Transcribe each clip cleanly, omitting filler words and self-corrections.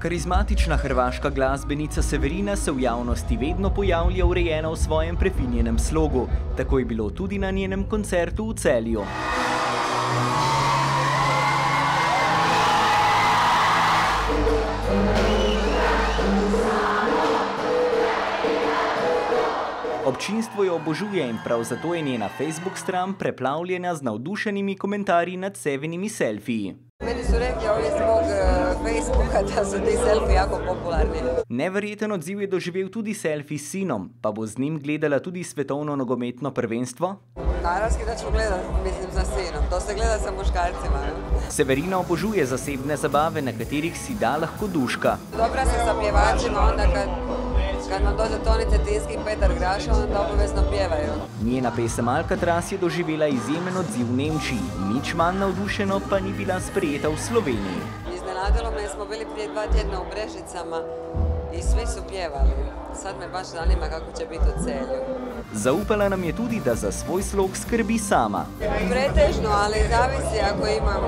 Karizmatična hrvaška glasbenica Severina se v javnosti vedno pojavlja urejena v svojem prefinjenem slogu. Tako je bilo tudi na njenem koncertu v Celju. Občinstvo jo obožuje in prav zato je njena Facebook stran preplavljena z navdušenimi komentarji nad Sevinimi selfiji. Meni su rekli ovdje zbog Facebooka da su ti selfiji jako popularni. Neverjeten odziv je doživel tudi selfij s sinom, pa bo z njim gledala tudi svetovno nogometno prvenstvo? Naravski da ću gledat, mislim, za sinom. To se gleda sa muškarcima. Severina obožuje zasebne zabave, na katerih si da lahko duška. Dobra se sa pjevačima, onda kad nam dođe Toni Cetinski i Petar Graša, onda obavezno pjevaju. Njena pesem Alcatraz je doživela izjemen odziv v Nemčiji, nič manj navdušeno pa ni bila sprejeta v Sloveniji. Iznenadilo me, smo bili prije 2 tjedna u Brežicama i svi su pjevali. Sad me baš zanima kako će biti u Celju. Zaupala nam je tudi, da za svoj slog skrbi sama. Pretežno, ali zavisi ako imam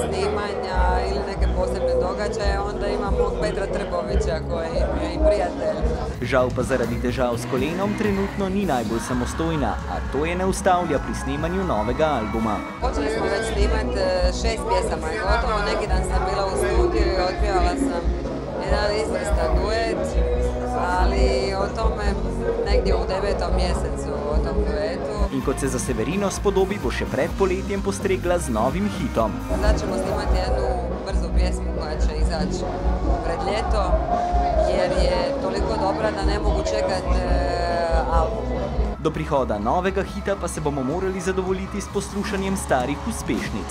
snimanja ili neke posebne događaje, onda imam mog Petra Trbovića koji je i prijatelj. Žal pa zaradi težav s kolenom trenutno ni najbolj samostojna, a to je ne ustavlja pri snemanju novega albuma. Počeli smo već snimat 6 pjesama i gotovo. Neki dan sam bila u studiju i otpjevala sam jedan izvrstan duet, ali o tome negdje u 9. mjesecu, o tom duetu. In kot se za Severino spodobi, bo še pred poletjem postregla z novim hitom. Sad ćemo snimati jednu brzu pjesmu koja će izaći pred ljeto, jer je toliko dobra da ne mogu čekat album. Do prihoda novega hita pa se bomo morali zadovoljiti s poslušanjem starih uspešnic.